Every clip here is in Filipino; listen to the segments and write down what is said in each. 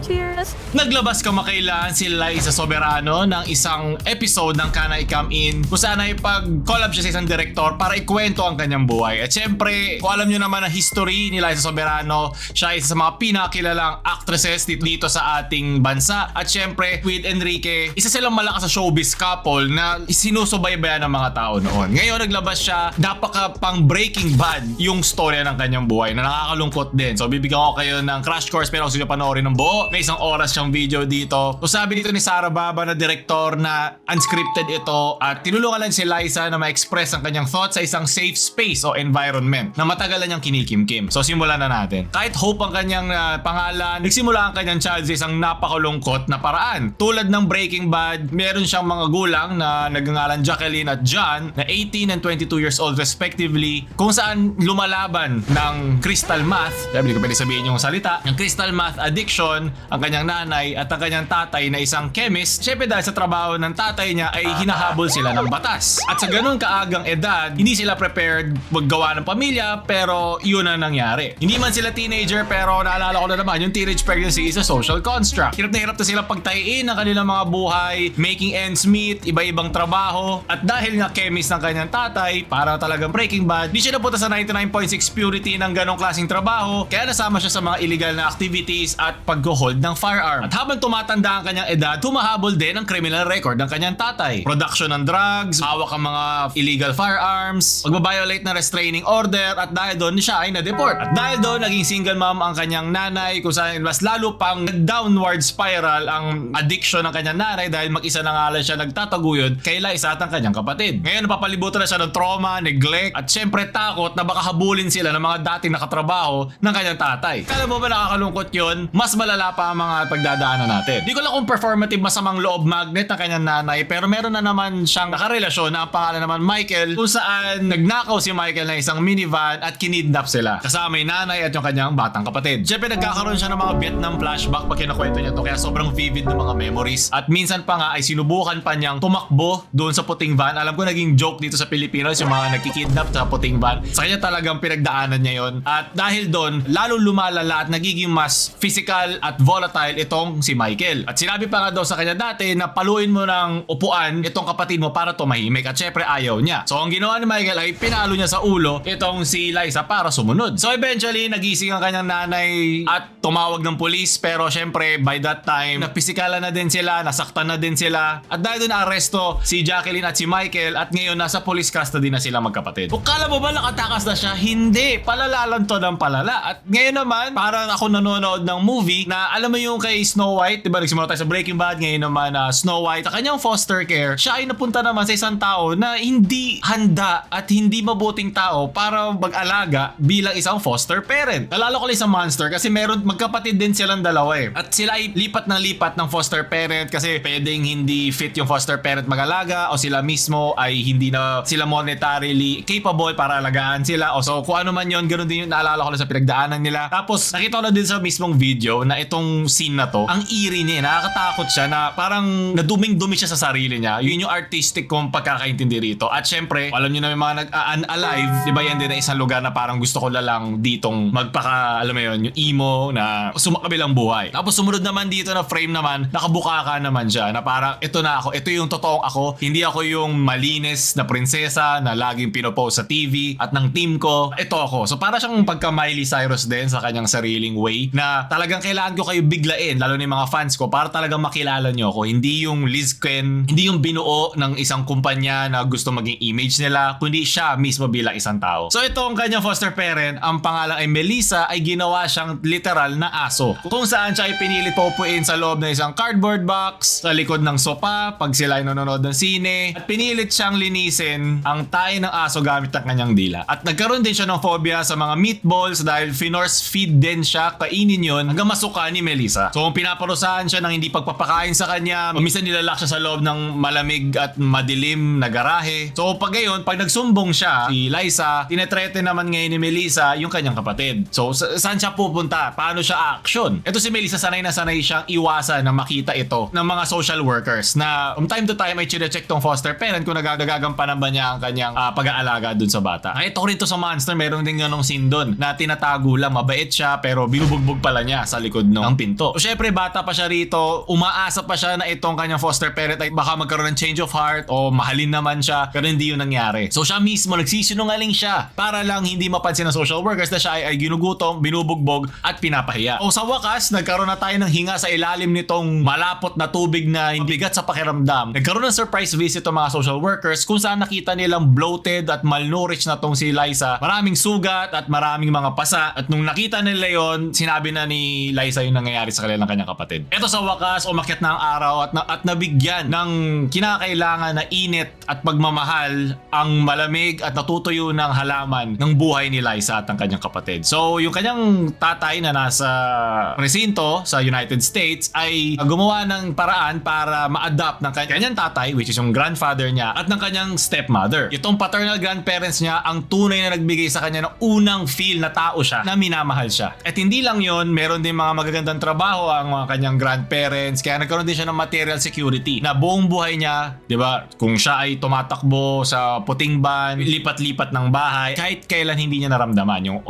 Cheers! Naglabas kamakailan si Liza Soberano ng isang episode ng Can I Come In kung saan ay pag-collab siya sa isang director para ikwento ang kanyang buhay. At syempre, kung alam nyo naman ang history ni Liza Soberano, siya ay isa sa mga pinakakilalang actresses dito sa ating bansa. At syempre, with Enrique, isa silang malakas sa showbiz couple na sinusubaybayan ng mga tao noon. Ngayon, naglabas siya, napaka pang Breaking Bad yung storya ng kanyang buhay na nakakalungkot din. So, bibigyan ko kayo ng crash course pero kung sino panoorin ng buo, may isang oras siyang video dito. So sabi dito ni Sarah Baba na director na unscripted ito at tinulungan lang si Liza na ma-express ang kanyang thoughts sa isang safe space o environment na matagal na niyang kinikimkim. So simulan na natin. Kahit Hope ang kanyang pangalan, nagsimula ang kanyang child sa isang napakalungkot na paraan. Tulad ng Breaking Bad, meron siyang mga gulang na nagngangalan Jacqueline at John na 18 and 22 years old respectively kung saan lumalaban ng crystal meth, hindi ko pwede sabihin yung salita, ng crystal meth addiction ang kanyang nanay at ang kanyang tatay na isang chemist. Siyempre dahil sa trabaho ng tatay niya ay hinahabol sila ng batas. At sa ganun kaagang edad, hindi sila prepared maggawa ng pamilya pero yun ang nangyari. Hindi man sila teenager pero naalala ko na naman yung teenage pregnancy is a social construct. Hirap na sila pagtayin ng kanilang mga buhay, making ends meet, iba-ibang trabaho. At dahil nga chemist ng kanyang tatay, para talagang Breaking Bad, di siya napunta sa 99.6 purity ng ganong klaseng trabaho kaya nasama siya sa mga illegal na activities at pag-hold ng firearm. At habang tumatanda ang kanyang edad, humahabol din ang criminal record ng kanyang tatay. Production ng drugs, hawak ang mga illegal firearms, pagbabiolate ng restraining order at dahil doon siya ay na-deport. At dahil doon, naging single mom ang kanyang nanay kung saan mas lalo pang downward spiral ang addiction ng kanyang nanay dahil mag-isa na nga lang siya nagtataguyod kay Liza at ang kanyang kapatid. Ngayon, napapalibutan na siya ng trauma, neglect at syempre takot na baka habulin sila ng mga dating nakatrabaho ng kanyang tatay. Kala mo ba nakakalungkot yun? Mas malala pa ang mga pagdadaanan natin. Di ko lang kung performative masamang loob magnet ng kanyang nanay pero meron na naman siyang nakarelasyon na ang pangalan naman Michael kung saan nagnakaw si Michael na isang minivan at kinidnap sila. Kasama yung nanay at yung kanyang batang kapatid. Siyempre nagkakaroon siya ng mga Vietnam flashback pag kinakwento niya to kaya sobrang vivid ng mga memories. At minsan pa nga ay sinubukan pa niyang tumakbo doon sa puting van. Alam ko naging joke dito sa Pilipinas yung mga nagkikidnap sa puting van. Sa kanya talagang pinagdaanan niya yon. At dahil doon, lalo lumalala at nagiging mas physical at volatile itong si Michael. At sinabi pa nga daw sa kanya dati na paluin mo ng upuan itong kapatid mo para tumahimik at syempre ayaw niya. So ang ginawa ni Michael ay pinalo niya sa ulo itong si Liza para sumunod. So eventually nagising ang kanyang nanay at tumawag ng pulis pero syempre by that time napisikalan na din sila, nasaktan na din sila at dahil doon aresto si Jacqueline at si Michael at ngayon nasa police custody na sila magkapatid. Kung kala mo ba nakatakas na siya? Hindi! Palala lang to ng palala. At ngayon naman parang ako nanonood ng movie na alam mo yung kay Snow White, diba nagsimula tayo sa Breaking Bad, ngayon naman Snow White, sa kanyang foster care, siya ay napunta naman sa isang tao na hindi handa at hindi mabuting tao para mag-alaga bilang isang foster parent. Nalala ko lang isang monster kasi meron, magkapatid din silang dalawa eh. At sila ay lipat ng foster parent kasi pwedeng hindi fit yung foster parent mag-alaga o sila mismo ay hindi na sila monetarily capable para alagaan sila o so kung ano man yun, ganoon din yung naalala ko lang sa pinagdaanan nila. Tapos nakita ko na din sa mismong video na itong scene na to, ang eerie niya, nakakatakot siya na parang naduming-dumi siya sa sarili niya. Yun yung artistic kong pagkakaintindi rito. At syempre, alam niyo na may mga nag-unalive, di ba yan din na isang lugar na parang gusto ko lang ditong magpaka, alam mo yun, yung emo na sumakabilang buhay. Tapos sumunod naman dito na frame naman, nakabuka ka naman siya na parang ito na ako, ito yung totoong ako, hindi ako yung malinis na prinsesa na laging pinopost sa TV at ng team ko, ito ako. So para siyang pagka Miley Cyrus din sa kanyang sariling way na talagang kailangan ko kayo biglain, lalo na yung mga fans ko, para talagang makilala nyo ako. Hindi yung Liz Ken, hindi yung binuo ng isang kumpanya na gusto maging image nila, kundi siya mismo bilang isang tao. So itong kanyang foster parent, ang pangalan ay Melissa, ay ginawa siyang literal na aso. Kung saan siya ay pinilit popuin sa loob ng isang cardboard box, sa likod ng sopa, pag sila ay nanonood ng sine, at pinilit siyang linisin ang tae ng aso gamit ang kanyang dila. At nagkaroon din siya ng phobia sa mga meatballs dahil finorce feed din siya, kainin yun hanggang masuka ni ni Melissa. So pinaparusahan siya ng hindi pagpapakain sa kanya, minsan nilalak siya sa loob ng malamig at madilim na garahe. So pag nagsumbong siya, si Liza, tinetrete naman ngayon ni Melissa yung kanyang kapatid. So saan siya pupunta? Paano siya action? Ito si Melissa, sanay na sanay siyang iwasan na makita ito ng mga social workers na from time to time ay chine-check tong foster parent kung nagagagampanan ba niya ang kanyang pag-aalaga dun sa bata. Ito rin to sa Monster, meron din ganong scene dun na tinatago lang, mabait siya pero binubugbog pala niya sa likod ng pinto. So syempre bata pa siya rito, umaasa pa siya na itong kanyang foster parent ay baka magkaroon ng change of heart o mahalin naman siya, pero hindi yun nangyari. So siya mismo nagsisinungaling siya para lang hindi mapansin ng social workers na siya ay ginugutom, binubugbog at pinapahiya. O sa wakas, nagkaroon na tayo ng hinga sa ilalim nitong malapot na tubig na hindi bigat sa pakiramdam. Nagkaroon ng surprise visit ng mga social workers kung saan nakita nilang bloated at malnourished na tong si Liza. Maraming sugat at maraming mga pasa. At nung nakita nila yon, sinabi na ni Liza yung nangyayari sa kanilang kanyang kapatid. Ito sa wakas, umakyat na ang araw at nabigyan ng kinakailangan na init at pagmamahal ang malamig at natutuyo ng halaman ng buhay ni Liza at ang kanyang kapatid. So yung kanyang tatay na nasa presinto sa United States ay gumawa ng paraan para ma-adapt ng kanyang tatay, which is yung grandfather niya, at ng kanyang stepmother. Itong paternal grandparents niya ang tunay na nagbigay sa kanya ng unang feel na tao siya, na minamahal siya. At hindi lang yon, meron din mga magagandang trabaho ang mga kanyang grandparents, kaya nagkaroon din siya ng material security na buong buhay niya, di ba, kung siya ay tumatakbo sa puting ban, lipat-lipat ng bahay, kahit kailan hindi niya naramdaman yung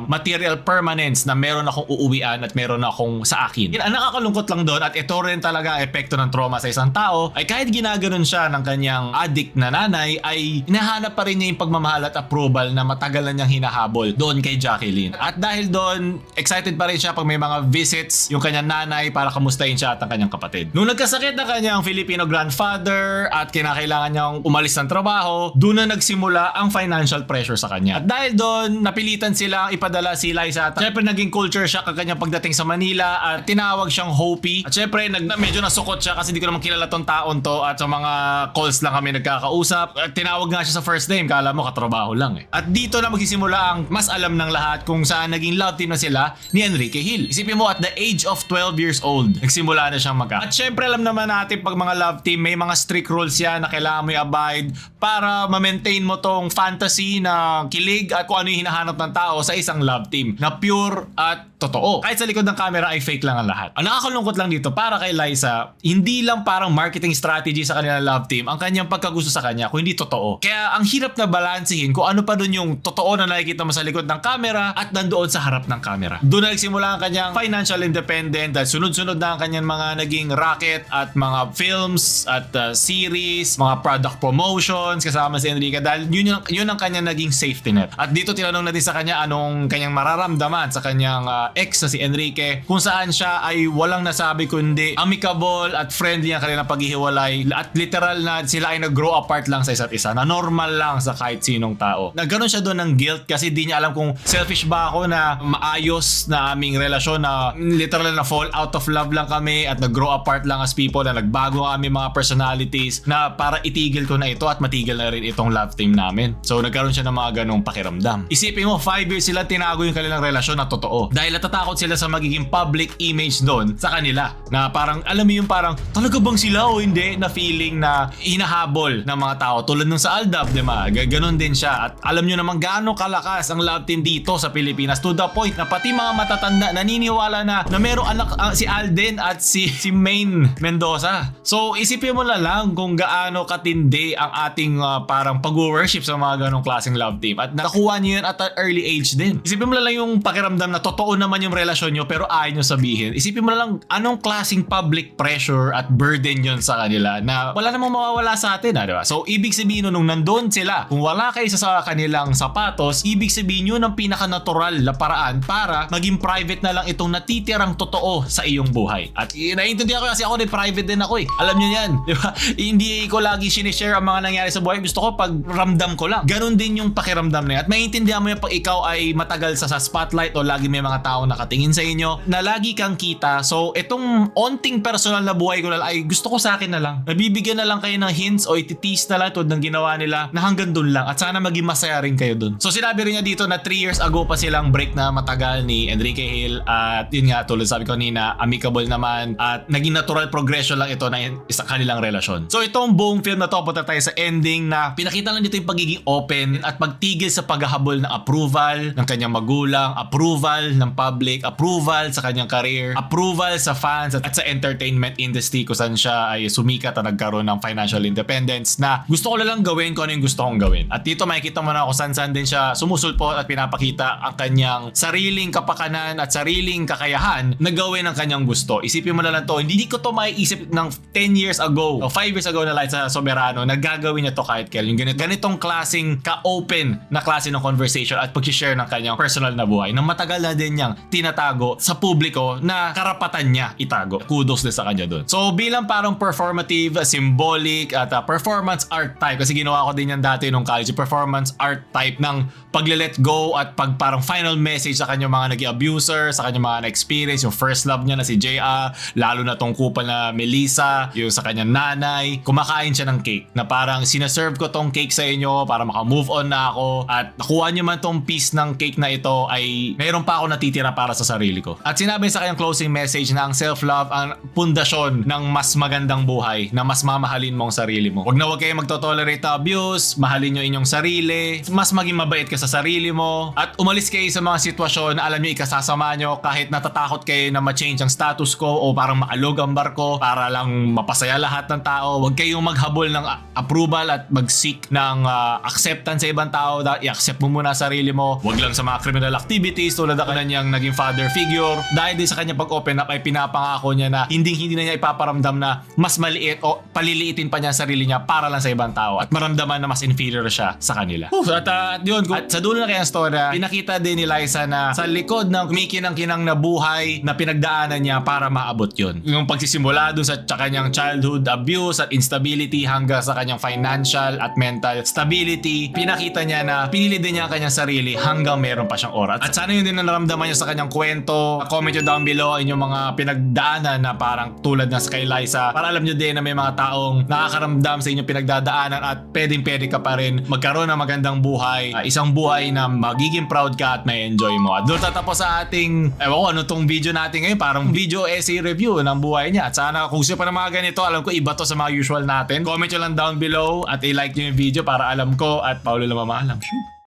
material permanence na meron akong uuwian at meron akong sa akin. Ang nakakalungkot lang doon, at ito rin talaga ang epekto ng trauma sa isang tao, ay kahit ginaganon siya ng kanyang addict na nanay, ay hinahanap pa rin niya yung pagmamahal at approval na matagal na niyang hinahabol doon kay Jacqueline. At dahil doon, excited pa rin siya pag may mga visits yung kanyang nanay para kamustahin siya at ang kanyang kapatid. Nung nagkasakit na kanyang Filipino grandfather at kinakailangan niyang umalis ng trabaho, doon na nagsimula ang financial pressure sa kanya. At dahil doon, napilitan silang ipadala si Liza. At syempre naging culture shock ang kanyang pagdating sa Manila at tinawag siyang Hopi. At syempre medyo nasukot siya kasi di ko naman kilala tong taon to at sa mga calls lang kami nagkakausap. At tinawag nga siya sa first name, kala mo katrabaho lang eh. At dito na magsisimula ang mas alam ng lahat kung saan naging love team na sila ni Enrique Hill. Isipin mo, at the age of 12 years old, nagsimula na siyang At syempre alam naman natin pag mga love team, may mga strict rules yan na kailangan mo i-abide para ma-maintain mo tong fantasy na kilig at kung ano yung hinahanap ng tao sa isang love team na pure at totoo. Kahit sa likod ng camera ay fake lang ang lahat. Ang nakakalungkot lang dito para kay Liza, hindi lang parang marketing strategy sa kanilang love team ang kanyang pagkagusto sa kanya kung hindi totoo. Kaya ang hirap na balansehin kung ano pa dun yung totoo na nakikita mo sa likod ng camera at nandoon sa harap ng camera. Doon na nagsimula ang kanyang financial independent dahil sunod-sunod na ang kanyang mga naging racket at mga films at series, mga product promotions kasama si Enrique dahil yun ang kanyang naging safety net. At dito tinanong natin sa kanya anong kanyang mararamdaman sa kanyang ex na si Enrique, kung saan siya ay walang nasabi kundi amicable at friendly ang kanilang paghihiwalay at literal na sila ay nag-grow apart lang sa isa't isa na normal lang sa kahit sinong tao. Nagkaroon siya doon ng guilt kasi di niya alam kung selfish ba ako na maayos na aming relasyon na literal na fall out of love lang kami at nag-grow apart lang as people na nagbago ang aming mga personalities na para itigil ko na ito at matigil na rin itong love team namin. So nagkaroon siya ng mga ganong pakiramdam. Isipin mo, 5 years sila tinago yung kanilang relasyon na totoo dahil natatakot sila sa magiging public image doon sa kanila na parang alam mo yung parang talaga bang sila o hindi na feeling na hinahabol ng mga tao tulad nung sa Aldab, di ba? Ganon din siya at alam nyo naman gaano kalakas ang love team dito sa Pilipinas to the point na pati mga matatanda naniniwala na merong anak si Alden at si Maine Mendoza. So isipin mo na lang kung gaano katindi ang ating parang pag-worship sa mga ganong klaseng love team at nakuha niyo yun at an early age din. Isipin mo na lang yung pakiramdam na totoo naman yung relasyon nyo pero ayaw nyo sabihin. Isipin mo na lang anong klaseng public pressure at burden yun sa kanila na wala namang mawawala sa atin, diba? So ibig sabihin nung nandun sila, kung wala kayo sa kanilang sapatos, ibig sabihin yun ang pinaka-natural na paraan para maging private na lang itong natitirang totoo sa iyong buhay. At naiintindihan ko kasi ako din, private din ako eh. Alam nyo yan, di ba? Hindi ko lagi sinishare ang mga nangyari sa buhay. Gusto ko pag ramdam ko lang. Ganon din yung pakiramdam na yan. At maiintindihan mo yan pag ikaw ay matagal sa spotlight o lagi may mga tao taong nakatingin sa inyo na lagi kang kita. So itong onting personal na buhay ko na ay gusto ko sa akin na lang. Nabibigyan na lang kayo ng hints o ititis na lang tulad ng ginawa nila na hanggang dun lang at sana maging masaya rin kayo dun. So sinabi rin niya dito na 3 years ago pa silang break na matagal ni Enrique Hill at yun nga tulad sabi ko kanina, amicable naman at naging natural progression lang ito na isa kanilang relasyon. So itong buong film na to, punta tayo sa ending na pinakita lang dito yung pagiging open at pagtigil sa paghahabol ng approval ng kanyang magulang, approval ng public, approval sa kanyang career, approval sa fans at sa entertainment industry kung saan siya ay sumikat at nagkaroon ng financial independence na gusto ko lang gawin kung ano yung gusto kong gawin. At dito makikita mo na kung saan din siya sumusulpot at pinapakita ang kanyang sariling kapakanan at sariling kakayahan na gawin ang kanyang gusto. Isipin mo na lang to, hindi ko to maiisip ng 10 years ago o 5 years ago na Liza Soberano na gagawin niya to kahit kailan. Yung ganitong klaseng ka-open na klase ng conversation at pag-share ng kanyang personal na buhay na matagal na din niyang tinatago sa publiko na karapatan niya itago. Kudos din sa kanya doon. So bilang parang performative, symbolic at performance art type, kasi ginawa ko din yan dati nung college, performance art type ng pagle-let go at parang final message sa kanyang mga naging abuser, sa kanyang mga na-experience, yung first love niya na si J.A., lalo na tong kupal na Melissa, yung sa kanyang nanay, kumakain siya ng cake na parang sinaserve ko tong cake sa inyo para maka-move on na ako at nakuha niyo man tong piece ng cake na ito ay mayroon pa ako natitira para sa sarili ko. At sinabi sa kanyang closing message na ang self-love ang pundasyon ng mas magandang buhay, na mas mamahalin mo ang sarili mo. Huwag kayong magtotolerate na abuse, mahalin nyo inyong sarili, mas maging mabait ka sa sarili mo, at umalis kayo sa mga sitwasyon na alam nyo ikasasama nyo kahit natatakot kayo na ma-change ang status quo o parang maalog ang barko para lang mapasaya lahat ng tao. Huwag kayong maghabol ng approval at mag-seek ng acceptance sa ibang tao. I-accept mo muna sarili mo. Huwag lang sa mga criminal activities tulad ng kanyang naging father figure. Dahil din sa kanyang pag-open up ay pinapangako niya na hindi na niya ipaparamdam na mas maliit o paliliitin pa niya ang sarili niya para lang sa ibang tao at maramdaman na mas inferior siya sa kanila. At yun, at sa dulo na kayang story, pinakita din ni Liza na sa likod ng kumikinang-kinang na buhay na pinagdaanan niya para maabot yun. Yung pagsisimula dun sa kanyang childhood abuse at instability hanggang sa kanyang financial at mental stability, pinakita niya na pinili din niya ang kanyang sarili hanggang meron pa siyang oras. At sana yun din na naramdaman niya sa kanyang kwento. Comment nyo down below inyong mga pinagdaanan na parang tulad na kay Liza para alam nyo din na may mga taong nakakaramdam sa inyong pinagdadaanan at pwedeng-pwede ka pa rin magkaroon ng magandang buhay, isang buhay na magiging proud ka at may enjoy mo. At doon tatapos sa ating ano tong video natin ngayon, parang video essay review ng buhay niya. At sana kung gusto pa ng mga ganito, alam ko iba to sa mga usual natin. Comment nyo lang down below at i-like nyo yung video para alam ko at Paulo lang mamaalam.